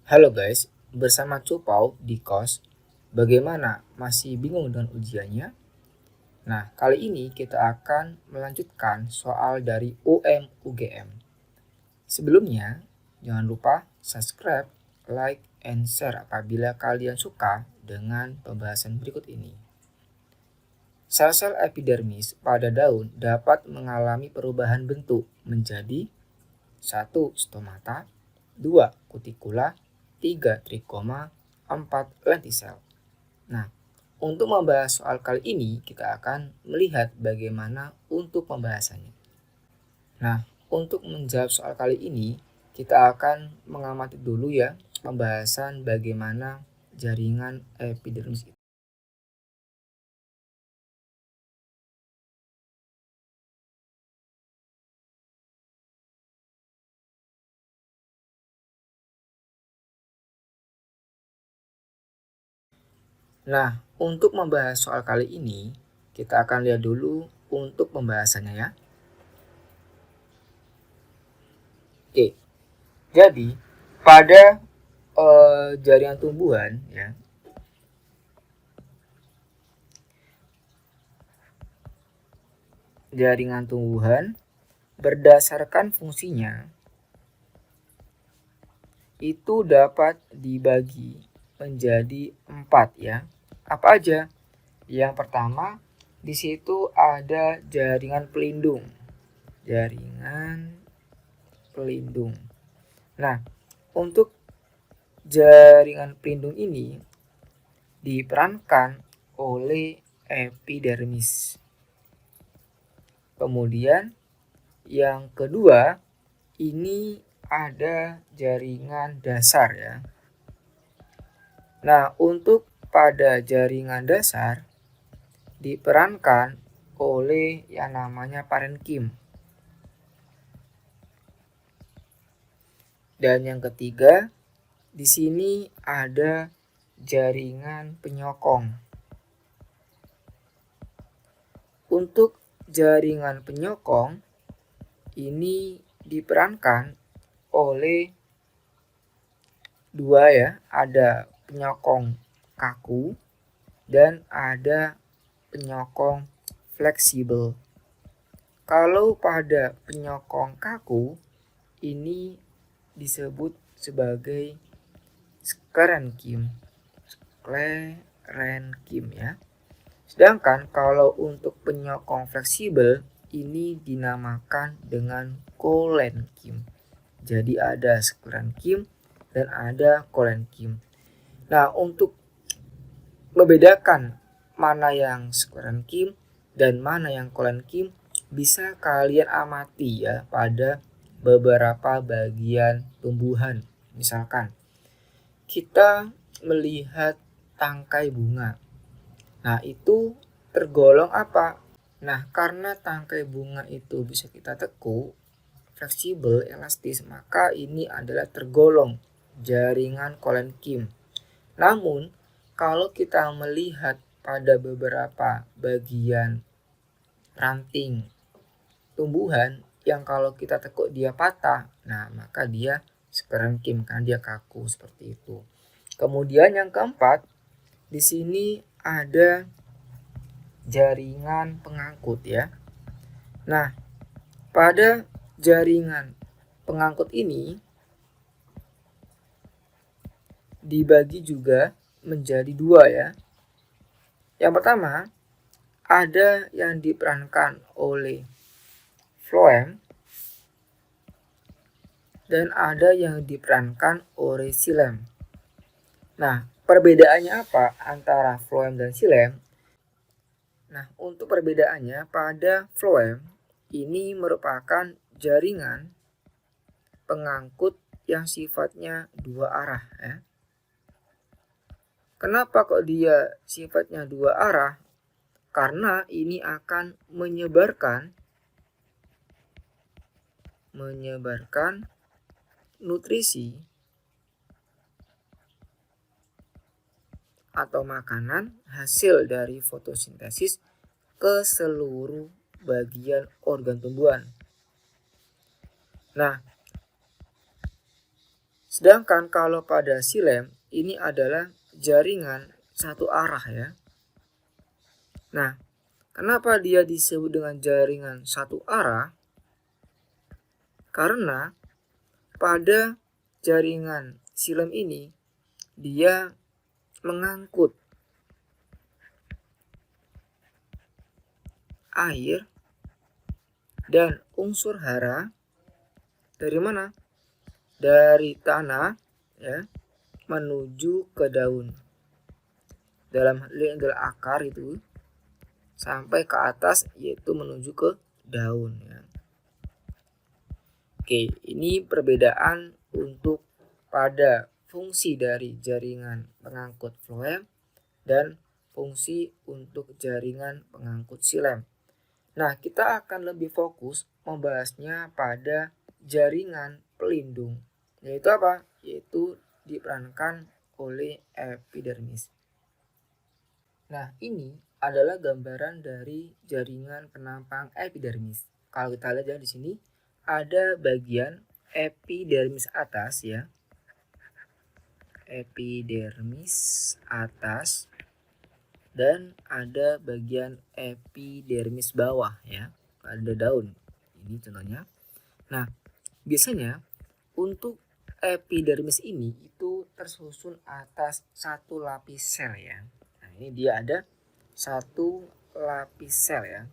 Halo guys, bersama Cupau di KOS. Bagaimana? Masih bingung dengan ujiannya? Nah, kali ini kita akan melanjutkan soal dari UM UGM. Sebelumnya, jangan lupa subscribe, like, and share apabila kalian suka dengan pembahasan berikut ini. Sel-sel epidermis pada daun dapat mengalami perubahan bentuk menjadi 1. Stomata, 2. Kutikula, 3. Trikoma, 4. Lentisel. Nah, untuk membahas soal kali ini, kita akan melihat bagaimana untuk pembahasannya. Nah, untuk menjawab soal kali ini, kita akan mengamati dulu ya pembahasan bagaimana jaringan epidermis itu. Nah, untuk membahas soal kali ini, kita akan lihat dulu untuk pembahasannya ya. Oke, jadi pada jaringan tumbuhan ya, jaringan tumbuhan berdasarkan fungsinya itu dapat dibagi menjadi 4 ya. Apa aja? Yang pertama, di situ ada jaringan pelindung. Jaringan pelindung. Nah, untuk jaringan pelindung ini diperankan oleh epidermis. Kemudian yang kedua, ini ada jaringan dasar ya. Nah, untuk pada jaringan dasar diperankan oleh yang namanya parenkim. Dan yang ketiga, di sini ada jaringan penyokong. Untuk jaringan penyokong ini diperankan oleh dua ya, ada penyokong kaku dan ada penyokong fleksibel. Kalau pada penyokong kaku ini disebut sebagai sklerenkim. Sklerenkim ya. Sedangkan kalau untuk penyokong fleksibel ini dinamakan dengan kolenkim. Jadi ada sklerenkim dan ada kolenkim. Nah, untuk membedakan mana yang sklerenkim dan mana yang kolenkim bisa kalian amati ya pada beberapa bagian tumbuhan. Misalkan kita melihat tangkai bunga. Nah, itu tergolong apa? Nah, karena tangkai bunga itu bisa kita tekuk, fleksibel, elastis, maka ini adalah tergolong jaringan kolenkim. Namun, kalau kita melihat pada beberapa bagian ranting tumbuhan yang kalau kita tekuk dia patah, nah maka dia sklerenkim karena dia kaku seperti itu. Kemudian yang keempat, di sini ada jaringan pengangkut ya. Nah, pada jaringan pengangkut ini dibagi juga menjadi dua ya. Yang pertama, ada yang diperankan oleh floem dan ada yang diperankan oleh xilem. Nah, perbedaannya apa antara floem dan xilem? Nah, untuk perbedaannya pada floem ini merupakan jaringan pengangkut yang sifatnya dua arah ya. Kenapa kok dia sifatnya dua arah? Karena ini akan menyebarkan nutrisi atau makanan hasil dari fotosintesis ke seluruh bagian organ tumbuhan. Nah, Sedangkan kalau pada silem ini adalah jaringan satu arah ya. Nah, kenapa dia disebut dengan jaringan satu arah? Karena pada jaringan silem ini dia mengangkut air dan unsur hara dari mana? Dari tanah ya menuju ke daun. Dalam hal ini adalah akar itu sampai ke atas yaitu menuju ke daun ya. Oke, ini perbedaan untuk pada fungsi dari jaringan pengangkut floem dan fungsi untuk jaringan pengangkut silem. Nah, kita akan lebih fokus membahasnya pada jaringan pelindung. Yaitu apa? Yaitu diperankan oleh epidermis. Nah, ini adalah gambaran dari jaringan penampang epidermis. Kalau kita lihat di sini ada bagian epidermis atas ya. Epidermis atas dan ada bagian epidermis bawah ya. Ada daun. Ini contohnya. Nah, biasanya untuk epidermis ini itu tersusun atas satu lapis sel ya. Nah, ini dia ada satu lapis sel ya.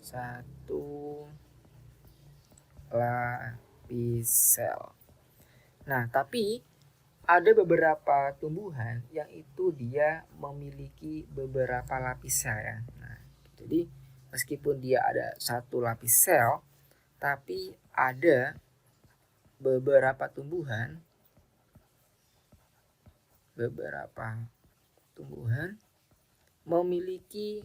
Satu lapis sel. Nah, tapi ada beberapa tumbuhan yang itu dia memiliki beberapa lapis sel ya. Nah, jadi meskipun dia ada satu lapis sel, tapi ada beberapa tumbuhan memiliki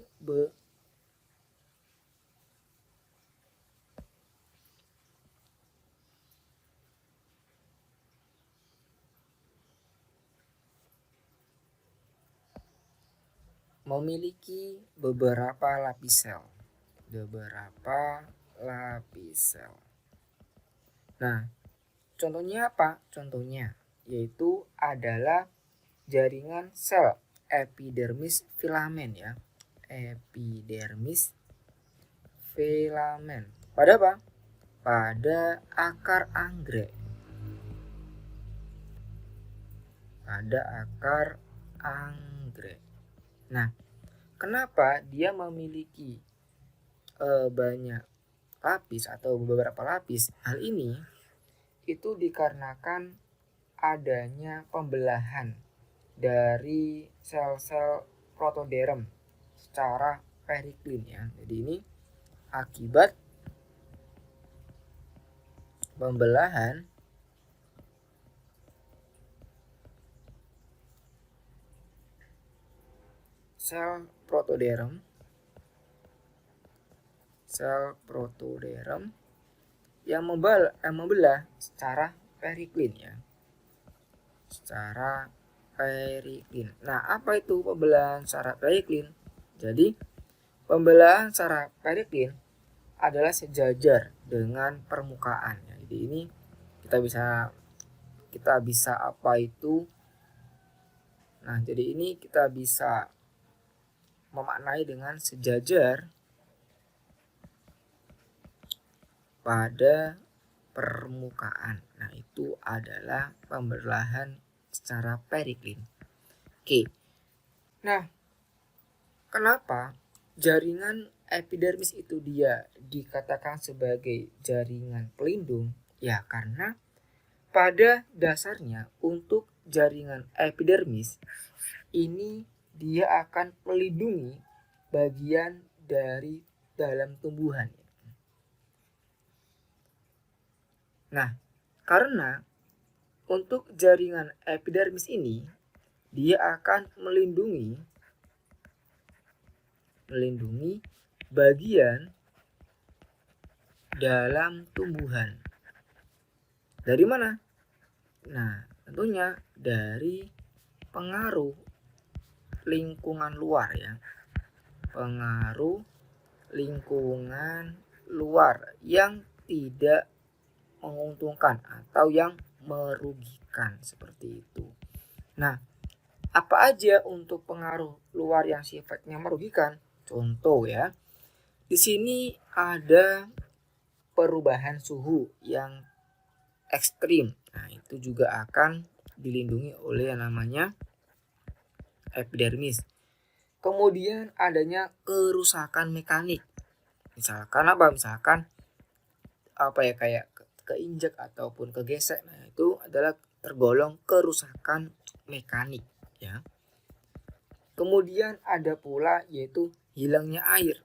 beberapa lapis sel. Nah, contohnya apa? Contohnya yaitu adalah jaringan sel epidermis filamen ya. Epidermis filamen. Pada apa? Pada akar anggrek. Nah, kenapa dia memiliki banyak lapis atau beberapa lapis? Hal ini itu dikarenakan adanya pembelahan dari sel-sel protoderm secara periklin ya. Jadi ini akibat pembelahan sel protoderm yang membelah secara periklin ya. Nah, apa itu pembelahan secara periklin? Jadi, pembelahan secara periklin adalah sejajar dengan permukaan ya. Jadi ini kita bisa apa itu? Nah, jadi ini kita bisa memaknai dengan sejajar pada permukaan. Nah, itu adalah pembelahan secara periklin. Oke. Nah, kenapa jaringan epidermis itu dia dikatakan sebagai jaringan pelindung? Ya, karena pada dasarnya untuk jaringan epidermis ini dia akan melindungi bagian dari dalam tumbuhan. Nah, karena untuk jaringan epidermis ini dia akan melindungi bagian dalam tumbuhan. Dari mana? Nah, tentunya dari pengaruh lingkungan luar ya. Pengaruh lingkungan luar yang tidak menguntungkan atau yang merugikan seperti itu. Nah, apa aja untuk pengaruh luar yang sifatnya merugikan? Contoh ya, di sini ada perubahan suhu yang ekstrim. Nah, itu juga akan dilindungi oleh yang namanya epidermis. Kemudian adanya kerusakan mekanik. Misalkan apa? Misalkan kayak keinjak ataupun kegesek. Nah, itu adalah tergolong kerusakan mekanik ya. Kemudian ada pula yaitu hilangnya air.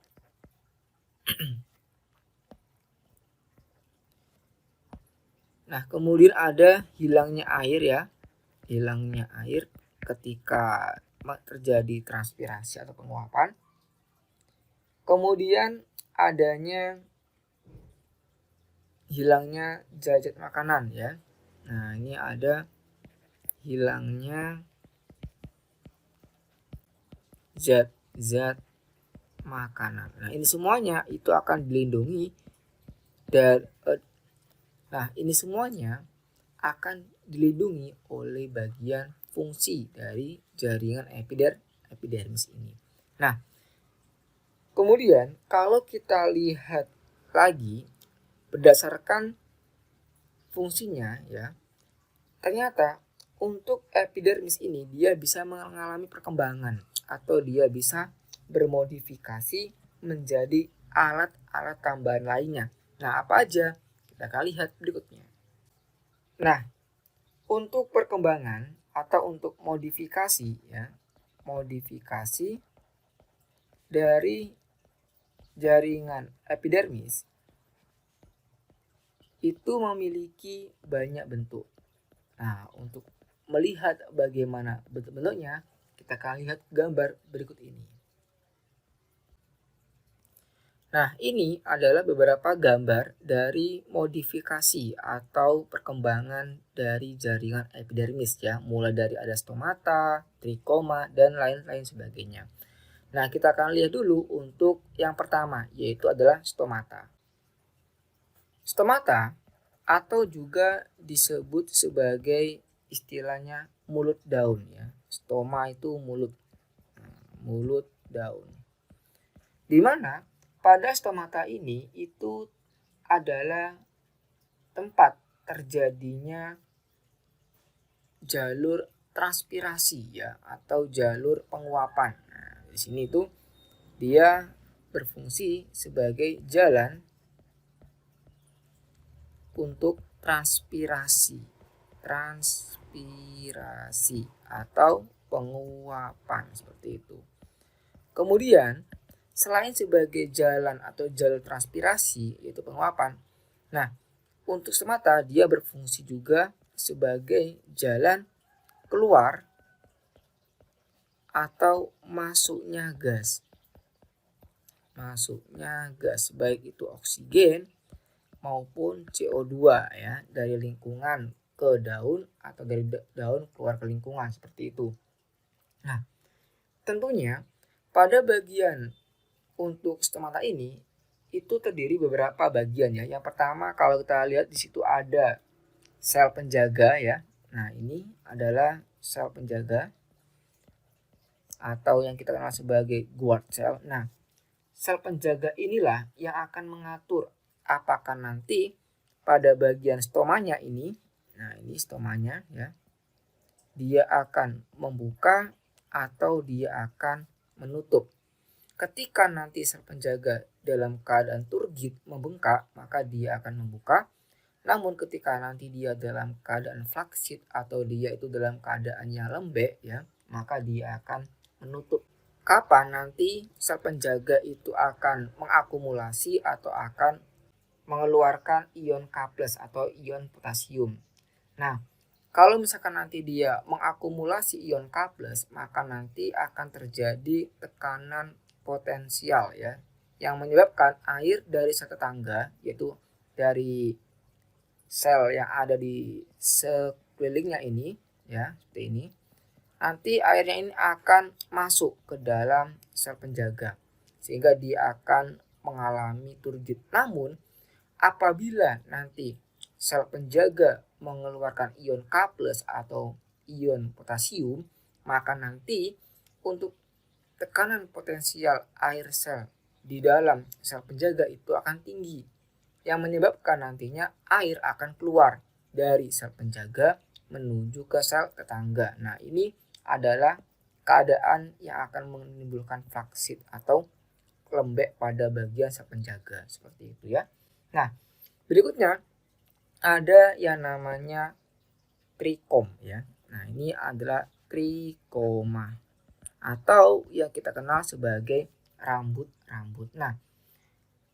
Nah, kemudian ada hilangnya air ya. Hilangnya air ketika terjadi transpirasi atau penguapan. Kemudian adanya hilangnya zat makanan ya. Nah, ini ada hilangnya zat makanan. Nah, ini semuanya itu akan dilindungi dan ini semuanya akan dilindungi oleh bagian fungsi dari jaringan epidermis ini. Nah, kemudian kalau kita lihat lagi berdasarkan fungsinya ya, ternyata untuk epidermis ini dia bisa mengalami perkembangan atau dia bisa bermodifikasi menjadi alat-alat tambahan lainnya. Nah, apa aja? Kita akan lihat berikutnya. Nah, untuk perkembangan atau untuk modifikasi ya, modifikasi dari jaringan epidermis itu memiliki banyak bentuk. Nah, untuk melihat bagaimana bentuk-bentuknya, kita akan lihat gambar berikut ini. Nah, ini adalah beberapa gambar dari modifikasi atau perkembangan dari jaringan epidermis ya, mulai dari ada stomata, trikoma, dan lain-lain sebagainya. Nah, kita akan lihat dulu untuk yang pertama, yaitu adalah stomata. Stomata atau juga disebut sebagai istilahnya mulut daun ya. Stoma itu mulut daun. Di mana pada stomata ini itu adalah tempat terjadinya jalur transpirasi ya atau jalur penguapan. Nah, di sini tuh dia berfungsi sebagai jalan untuk transpirasi atau penguapan seperti itu. Kemudian selain sebagai jalan atau jalur transpirasi yaitu penguapan, nah untuk stomata dia berfungsi juga sebagai jalan keluar atau masuknya gas baik itu oksigen maupun CO2 ya dari lingkungan ke daun atau dari daun keluar ke lingkungan seperti itu. Nah, tentunya pada bagian untuk stomata ini itu terdiri beberapa bagian ya. Yang pertama kalau kita lihat di situ ada sel penjaga ya. Nah, ini adalah sel penjaga atau yang kita kenal sebagai guard cell. Nah, sel penjaga inilah yang akan mengatur apakah nanti pada bagian stomanya ini, nah ini stomanya ya, dia akan membuka atau dia akan menutup. Ketika nanti sel penjaga dalam keadaan turgid membengkak, maka dia akan membuka. Namun ketika nanti dia dalam keadaan flaksid atau dia itu dalam keadaannya lembek ya, maka dia akan menutup. Kapan nanti sel penjaga itu akan mengakumulasi atau akan mengeluarkan ion K+ atau ion potasium. Nah, kalau misalkan nanti dia mengakumulasi ion K+, maka nanti akan terjadi tekanan potensial ya, yang menyebabkan air dari sel tetangga, yaitu dari sel yang ada di sekelilingnya ini ya, seperti ini. Nanti airnya ini akan masuk ke dalam sel penjaga sehingga dia akan mengalami turgid. Namun apabila nanti sel penjaga mengeluarkan ion K+ atau ion potasium, maka nanti untuk tekanan potensial air sel di dalam sel penjaga itu akan tinggi, yang menyebabkan nantinya air akan keluar dari sel penjaga menuju ke sel tetangga. Nah, ini adalah keadaan yang akan menimbulkan flaksit atau lembek pada bagian sel penjaga, seperti itu ya. Nah, berikutnya ada yang namanya trikom ya. Nah, ini adalah trikoma atau yang kita kenal sebagai rambut-rambut. Nah,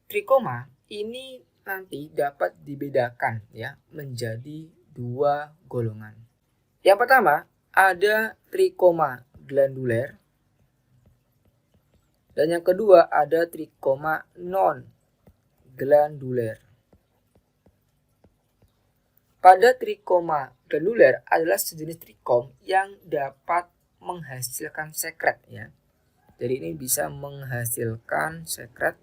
trikoma ini nanti dapat dibedakan ya menjadi dua golongan. Yang pertama ada trikoma glanduler dan yang kedua ada trikoma non glanduler. Pada trikoma glanduler adalah sejenis trikom yang dapat menghasilkan sekret ya. Jadi ini bisa menghasilkan sekret.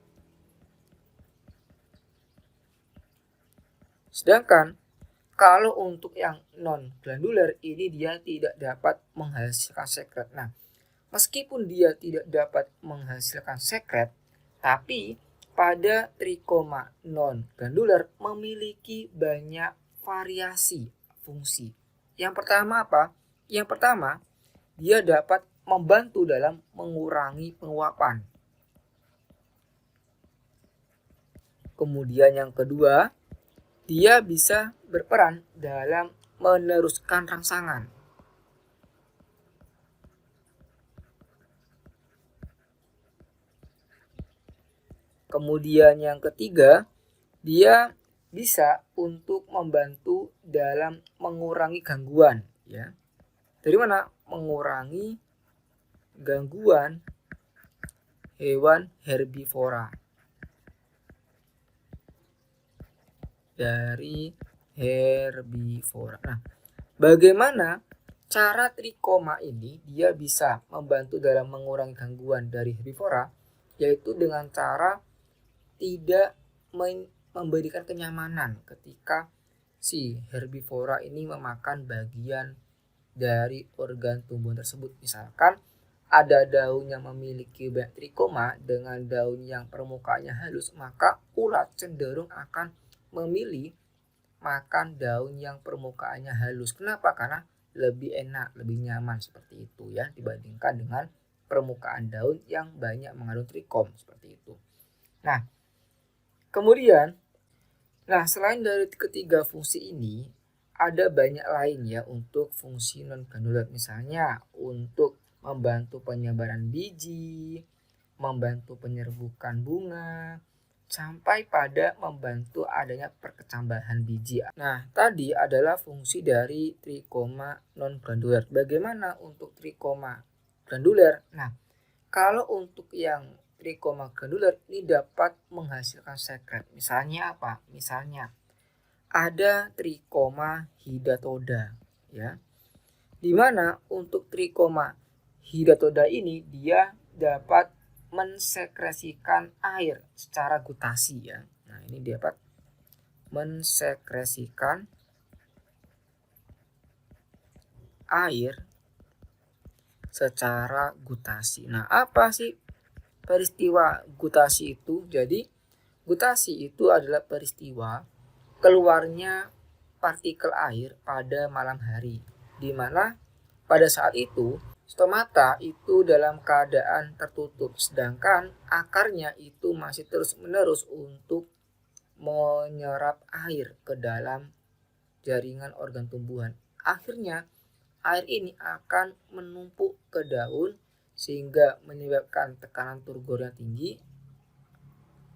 Sedangkan kalau untuk yang non glanduler ini dia tidak dapat menghasilkan sekret. Nah, meskipun dia tidak dapat menghasilkan sekret, tapi pada trikoma non glanduler memiliki banyak variasi fungsi. Yang pertama apa? Yang pertama, dia dapat membantu dalam mengurangi penguapan. Kemudian yang kedua, dia bisa berperan dalam meneruskan rangsangan. Kemudian yang ketiga, dia bisa untuk membantu dalam mengurangi gangguan ya. Dari mana? Mengurangi gangguan hewan herbivora. Dari herbivora. Nah, bagaimana cara trikoma ini dia bisa membantu dalam mengurangi gangguan dari herbivora? Yaitu dengan cara tidak memberikan kenyamanan ketika si herbivora ini memakan bagian dari organ tumbuhan tersebut. Misalkan ada daun yang memiliki banyak trikoma dengan daun yang permukaannya halus, maka ulat cenderung akan memilih makan daun yang permukaannya halus. Kenapa? Karena lebih enak, lebih nyaman seperti itu ya dibandingkan dengan permukaan daun yang banyak mengandung trikom seperti itu. Nah, kemudian selain dari ketiga fungsi ini ada banyak lain ya untuk fungsi non glanduler, misalnya untuk membantu penyebaran biji, membantu penyerbukan bunga, sampai pada membantu adanya perkecambahan biji. Nah, tadi adalah fungsi dari trikoma non glanduler. Bagaimana untuk trikoma glanduler? Nah, kalau untuk yang trikoma glanduler ini dapat menghasilkan sekret. Misalnya apa? Misalnya ada trikoma hidatoda ya. Di mana untuk trikoma hidatoda ini dia dapat mensekresikan air secara gutasi ya. Nah, ini dapat mensekresikan air secara gutasi. Nah, apa sih peristiwa gutasi itu? Jadi, gutasi itu adalah peristiwa keluarnya partikel air pada malam hari, di mana pada saat itu stomata itu dalam keadaan tertutup, sedangkan akarnya itu masih terus-menerus untuk menyerap air ke dalam jaringan organ tumbuhan. Akhirnya air ini akan menumpuk ke daun sehingga menyebabkan tekanan turgornya tinggi.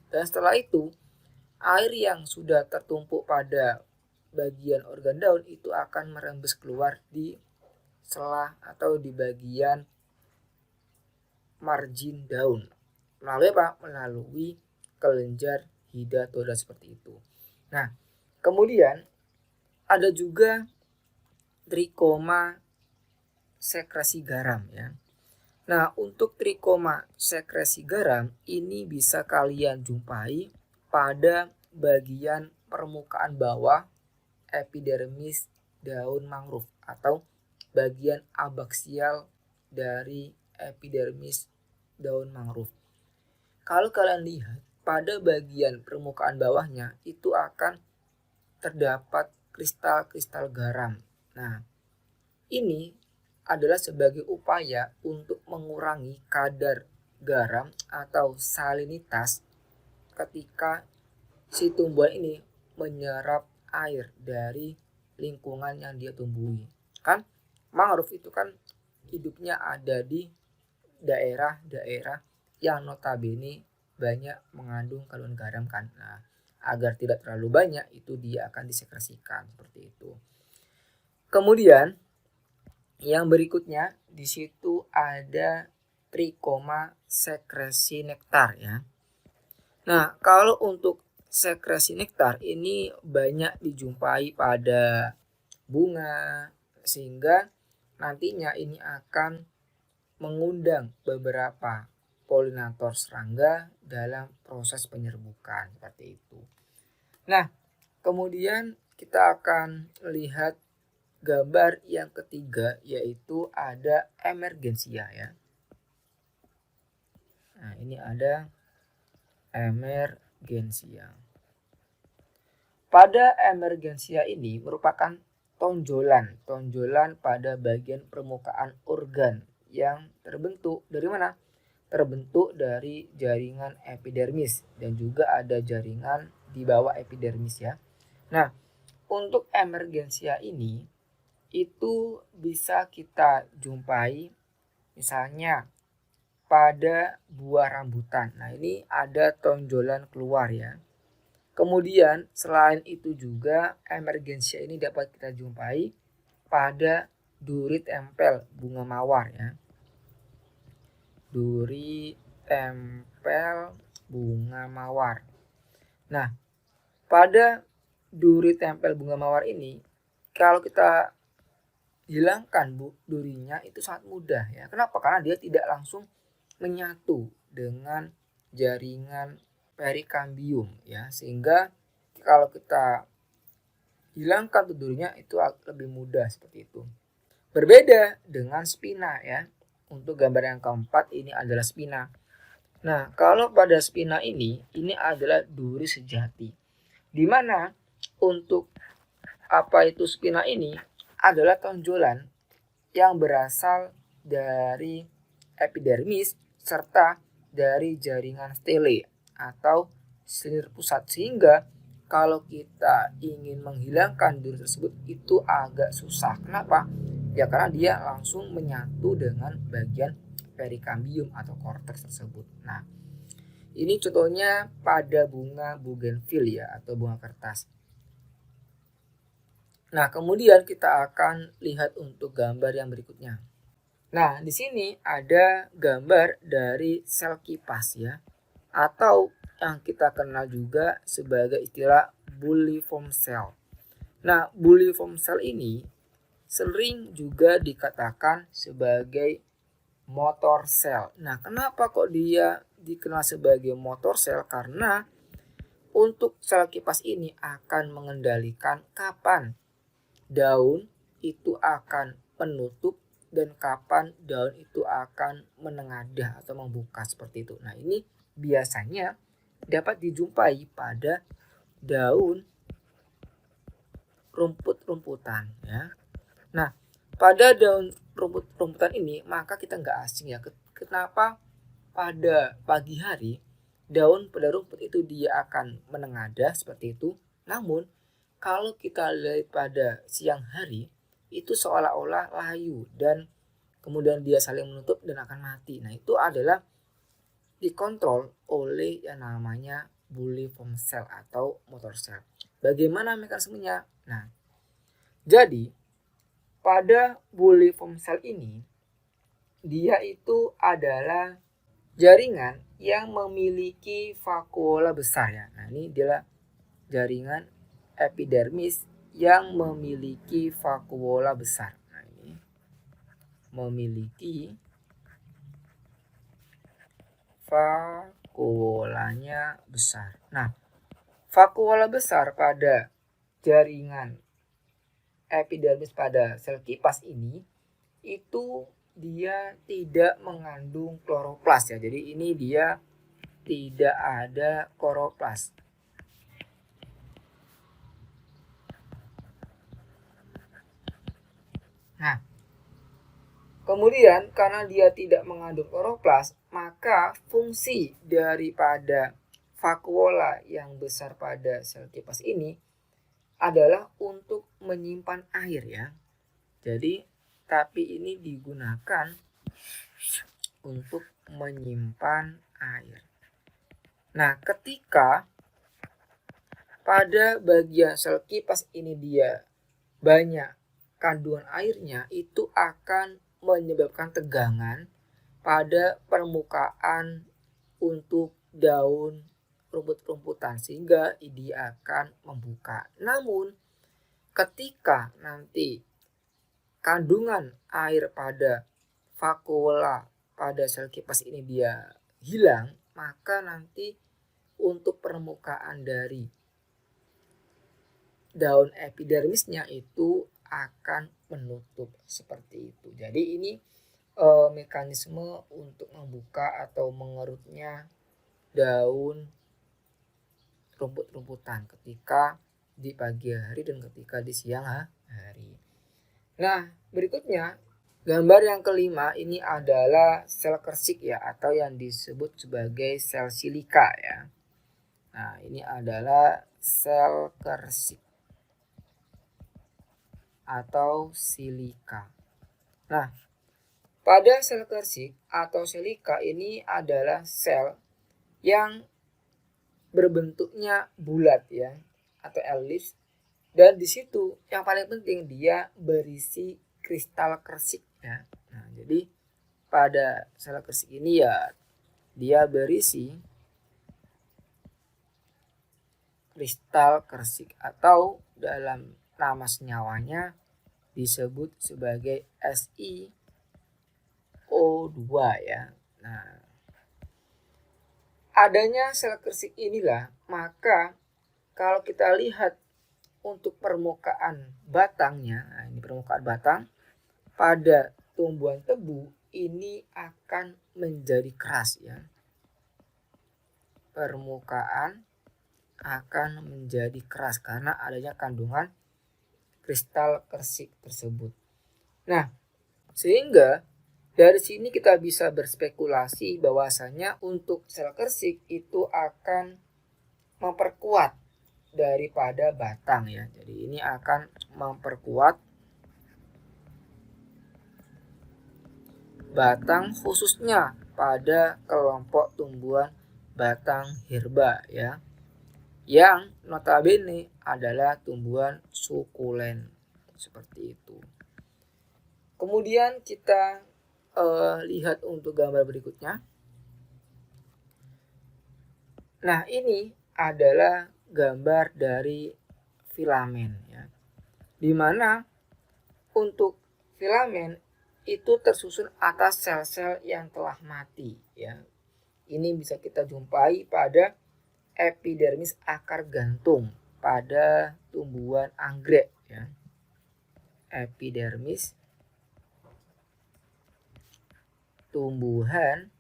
Dan setelah itu, air yang sudah tertumpuk pada bagian organ daun itu akan merembes keluar di selah atau di bagian margin daun. Melalui apa? Melalui kelenjar hidatoda seperti itu. Nah, kemudian ada juga trikoma sekresi garam ya. Nah, untuk trikoma sekresi garam ini bisa kalian jumpai pada bagian permukaan bawah epidermis daun mangrove atau bagian abaksial dari epidermis daun mangrove. Kalau kalian lihat pada bagian permukaan bawahnya itu akan terdapat kristal-kristal garam. Nah, ini adalah sebagai upaya untuk mengurangi kadar garam atau salinitas ketika si tumbuhan ini menyerap air dari lingkungan yang dia tumbuhi. Kan mangrove itu kan hidupnya ada di daerah-daerah yang notabene banyak mengandung kandungan garam kan. Nah, agar tidak terlalu banyak itu dia akan disekresikan seperti itu. Kemudian yang berikutnya di situ ada trikoma sekresi nektar ya. Nah, kalau untuk sekresi nektar ini banyak dijumpai pada bunga sehingga nantinya ini akan mengundang beberapa polinator serangga dalam proses penyerbukan seperti itu. Nah, kemudian kita akan lihat gambar yang ketiga yaitu ada emergensia ya. Nah, ini ada emergensia. Pada emergensia ini merupakan tonjolan pada bagian permukaan organ yang terbentuk dari mana? Terbentuk dari jaringan epidermis dan juga ada jaringan di bawah epidermis ya. Nah, untuk emergensia ini itu bisa kita jumpai misalnya pada buah rambutan. Nah, ini ada tonjolan keluar ya. Kemudian selain itu juga emergensia ini dapat kita jumpai pada duri tempel bunga mawar ya. Duri tempel bunga mawar. Nah, pada duri tempel bunga mawar ini kalau kita hilangkan durinya itu sangat mudah ya. Kenapa? Karena dia tidak langsung menyatu dengan jaringan perikambium ya, sehingga kalau kita hilangkan durinya itu lebih mudah seperti itu. Berbeda dengan spina ya. Untuk gambar yang keempat ini adalah spina. Nah, kalau pada spina ini adalah duri sejati. Di mana untuk apa itu spina ini adalah tonjolan yang berasal dari epidermis serta dari jaringan stele atau selir pusat, sehingga kalau kita ingin menghilangkan duri tersebut itu agak susah. Kenapa? Ya karena dia langsung menyatu dengan bagian perikambium atau korteks tersebut. Nah, ini contohnya pada bunga bougainville ya atau bunga kertas. Nah, kemudian kita akan lihat untuk gambar yang berikutnya. Nah, di sini ada gambar dari sel kipas ya, atau yang kita kenal juga sebagai istilah bulliform cell. Nah, bulliform cell ini sering juga dikatakan sebagai motor cell. Nah, kenapa kok dia dikenal sebagai motor cell? Karena untuk sel kipas ini akan mengendalikan kapan daun itu akan menutup dan kapan daun itu akan menengadah atau membuka seperti itu. Nah, ini biasanya dapat dijumpai pada daun rumput-rumputan ya. Nah, pada daun rumput-rumputan ini maka kita nggak asing ya kenapa pada pagi hari daun pada rumput itu dia akan menengadah seperti itu. Namun kalau kita lihat pada siang hari itu seolah-olah layu dan kemudian dia saling menutup dan akan mati. Nah, itu adalah dikontrol oleh yang namanya bulliform cell atau motor cell. Bagaimana mekanismenya? Nah, jadi pada bulliform cell ini dia itu adalah jaringan yang memiliki vakuola besar ya. Nah, ini adalah jaringan epidermis yang memiliki vakuola besar. Nah, ini memiliki vakuolanya besar. Nah, vakuola besar pada jaringan epidermis pada sel kipas ini itu dia tidak mengandung kloroplas ya. Jadi ini dia tidak ada kloroplas. Nah, kemudian karena dia tidak mengandung kloroplas, maka fungsi daripada vakuola yang besar pada sel kipas ini adalah untuk menyimpan air ya. Jadi tapi ini digunakan untuk menyimpan air. Nah, ketika pada bagian sel kipas ini dia banyak kandungan airnya, itu akan menyebabkan tegangan pada permukaan untuk daun rumput-rumputan sehingga dia akan membuka. Namun ketika nanti kandungan air pada vakuola pada sel kipas ini dia hilang, maka nanti untuk permukaan dari daun epidermisnya itu akan menutup seperti itu. Jadi ini mekanisme untuk membuka atau mengerutnya daun rumput-rumputan ketika di pagi hari dan ketika di siang hari. Nah, berikutnya gambar yang kelima ini adalah sel kersik ya, atau yang disebut sebagai sel silika ya. Nah, ini adalah sel kersik atau silika. Nah, pada sel kersik atau silika ini adalah sel yang berbentuknya bulat ya, atau elips, dan di situ yang paling penting dia berisi kristal kersik ya. Nah, jadi pada sel kersik ini ya dia berisi kristal kersik atau dalam nama senyawanya disebut sebagai SiO2 ya. Nah, adanya sel kersik inilah maka kalau kita lihat untuk permukaan batangnya, nah ini permukaan batang pada tumbuhan tebu ini akan menjadi keras ya. Permukaan akan menjadi keras karena adanya kandungan kristal kersik tersebut. Nah, sehingga dari sini kita bisa berspekulasi bahwasanya untuk sel kersik itu akan memperkuat daripada batang ya. Jadi ini akan memperkuat batang khususnya pada kelompok tumbuhan batang herba ya, yang notabene adalah tumbuhan sukulen seperti itu. Kemudian kita lihat untuk gambar berikutnya. Nah, ini adalah gambar dari filamen ya, dimana untuk filamen itu tersusun atas sel-sel yang telah mati ya. Ini bisa kita jumpai pada epidermis akar gantung pada tumbuhan anggrek ya. Epidermis tumbuhan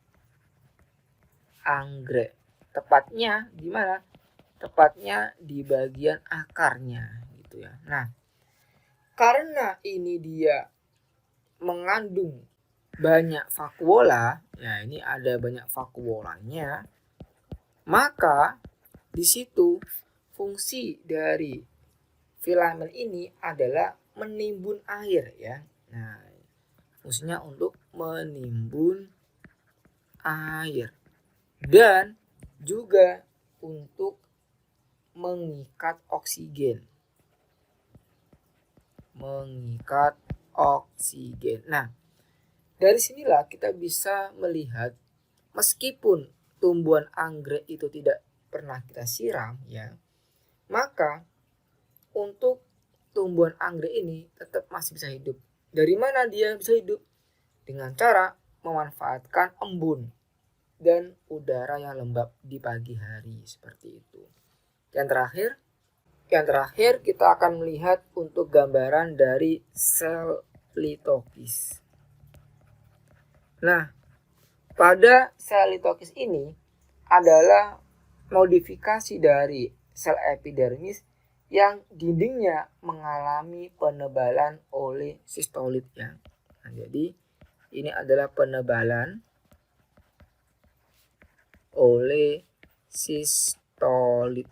anggrek. Tepatnya di mana? Tepatnya di bagian akarnya gitu ya. Nah, karena ini dia mengandung banyak vakuola, ya ini ada banyak vakuolanya, maka di situ fungsi dari filamen ini adalah menimbun air ya. Nah, fungsinya untuk menimbun air dan juga untuk mengikat oksigen. Mengikat oksigen. Nah, dari sinilah kita bisa melihat meskipun tumbuhan anggrek itu tidak pernah kita siram ya, maka untuk tumbuhan anggrek ini tetap masih bisa hidup. Dari mana dia bisa hidup? Dengan cara memanfaatkan embun dan udara yang lembab di pagi hari seperti itu. Yang terakhir, Yang terakhir kita akan melihat untuk gambaran dari sel litokis. Nah, pada sel litokis ini adalah modifikasi dari sel epidermis yang dindingnya mengalami penebalan oleh sistolit ya. Nah, jadi ini adalah penebalan oleh sistolit.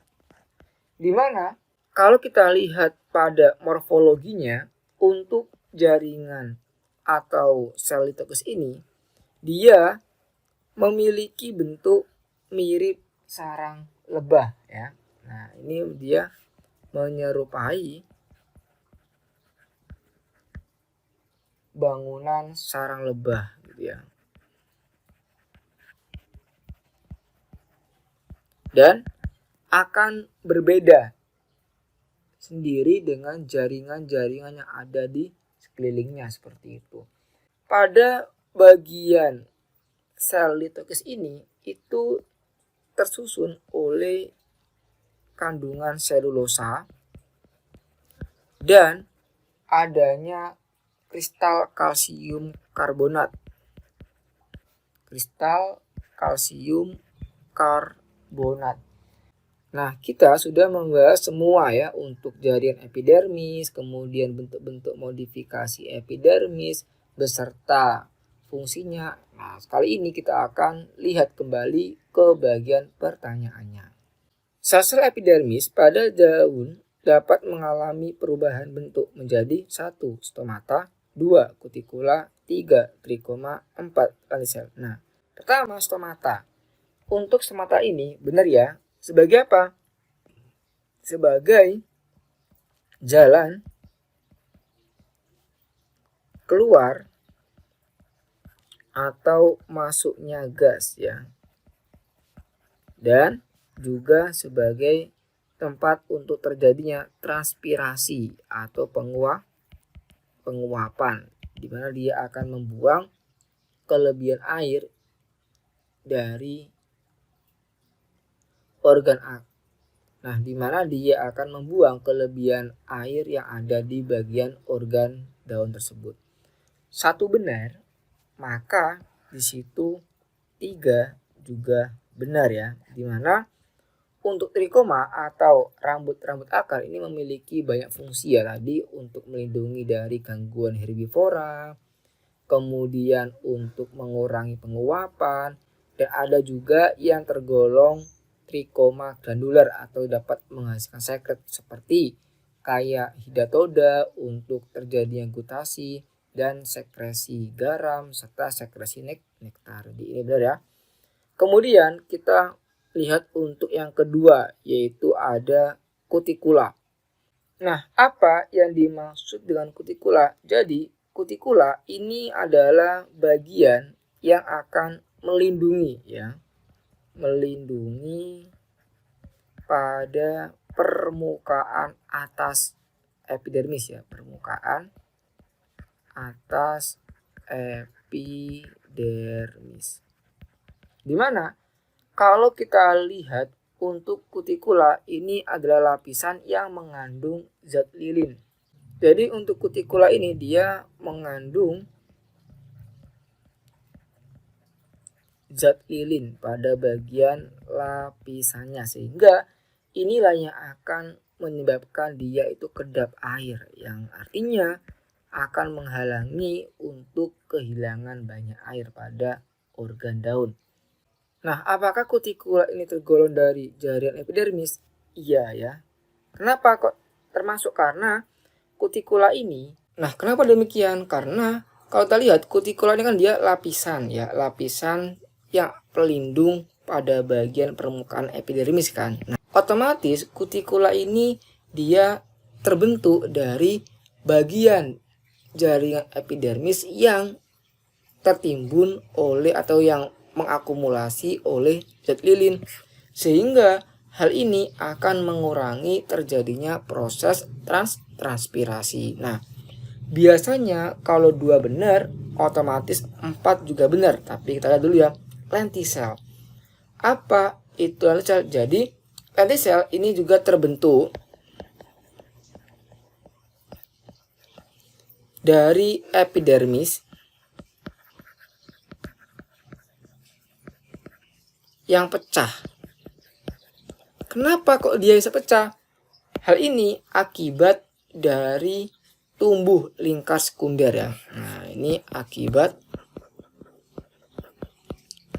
Dimana kalau kita lihat pada morfologinya untuk jaringan atau sel litokis ini, dia memiliki bentuk mirip sarang lebah ya. Nah, ini dia menyerupai bangunan sarang lebah gitu ya. Dan akan berbeda sendiri dengan jaringan-jaringan yang ada di sekelilingnya seperti itu. Pada bagian sel litokis ini itu tersusun oleh kandungan selulosa dan adanya kristal kalsium karbonat. Kristal kalsium karbonat. Nah, kita sudah membahas semua ya untuk jaringan epidermis, kemudian bentuk-bentuk modifikasi epidermis beserta fungsinya. Nah, kali ini kita akan lihat kembali ke bagian pertanyaannya. Sel-sel epidermis pada daun dapat mengalami perubahan bentuk menjadi 1. Stomata, 2. Kutikula, 3. Trikoma, 4. Rantisel. Nah, pertama stomata. Untuk stomata ini benar ya. Sebagai apa? Sebagai jalan keluar atau masuknya gas ya. Dan juga sebagai tempat untuk terjadinya transpirasi atau penguapan, di mana dia akan membuang kelebihan air dari organ. Nah, di mana dia akan membuang kelebihan air yang ada di bagian organ daun tersebut. 1 benar, maka di situ 3 juga benar ya. Di mana untuk trikoma atau rambut-rambut akar ini memiliki banyak fungsi ya tadi, untuk melindungi dari gangguan herbivora, kemudian untuk mengurangi penguapan, dan ada juga yang tergolong trikoma granular atau dapat menghasilkan sekret seperti kayak hidatoda untuk terjadinya gutasi dan sekresi garam serta sekresi nektar. Ini benar ya. Kemudian kita lihat untuk yang kedua, yaitu ada kutikula. Nah, apa yang dimaksud dengan kutikula? Jadi kutikula ini adalah bagian yang akan melindungi ya, melindungi pada permukaan atas epidermis ya, permukaan atas epidermis. Dimana kalau kita lihat untuk kutikula ini adalah lapisan yang mengandung zat lilin. Jadi untuk kutikula ini dia mengandung zat lilin pada bagian lapisannya, sehingga inilah yang akan menyebabkan dia itu kedap air, yang artinya akan menghalangi untuk kehilangan banyak air pada organ daun. Nah, apakah kutikula ini tergolong dari jaringan epidermis? Iya ya. Kenapa kok termasuk? Karena kutikula ini, nah kenapa demikian? Karena kalau kita lihat kutikula ini kan dia lapisan ya, lapisan yang pelindung pada bagian permukaan epidermis kan. Nah, otomatis kutikula ini dia terbentuk dari bagian jaringan epidermis yang tertimbun oleh atau yang mengakumulasi oleh zat lilin, sehingga hal ini akan mengurangi terjadinya proses transpirasi. Nah, biasanya kalau 2 benar, otomatis 4 juga benar. Tapi kita lihat dulu ya, lentisel. Apa itu lentisel? Jadi lentisel ini juga terbentuk dari epidermis yang pecah. Kenapa kok dia bisa pecah? Hal ini akibat dari tumbuh lingkar sekunder ya. Nah, ini akibat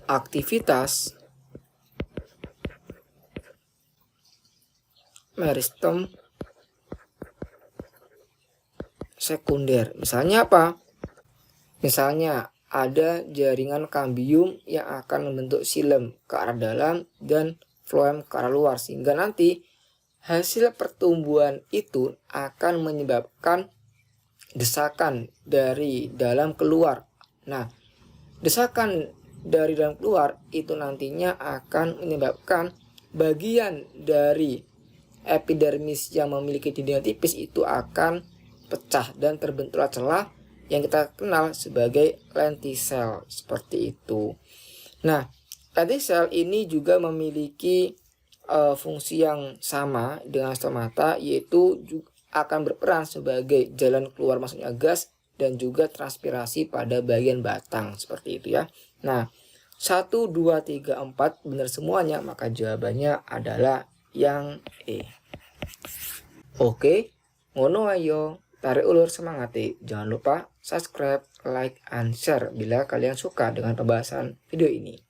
aktivitas meristem sekunder. Misalnya apa? Misalnya ada jaringan kambium yang akan membentuk silem ke arah dalam dan floem ke arah luar, sehingga nanti hasil pertumbuhan itu akan menyebabkan desakan dari dalam keluar. Nah, desakan dari dalam keluar itu nantinya akan menyebabkan bagian dari epidermis yang memiliki dinding tipis itu akan pecah dan terbentuklah celah yang kita kenal sebagai lentisel seperti itu. Nah, lentisel ini juga memiliki fungsi yang sama dengan stomata, yaitu akan berperan sebagai jalan keluar masuknya gas dan juga transpirasi pada bagian batang seperti itu ya. Nah, 1, 2, 3, 4 benar semuanya, maka jawabannya adalah yang E. Oke, ngono ayo. Tarik ulur semangat. Jangan lupa subscribe, like, and share bila kalian suka dengan pembahasan video ini.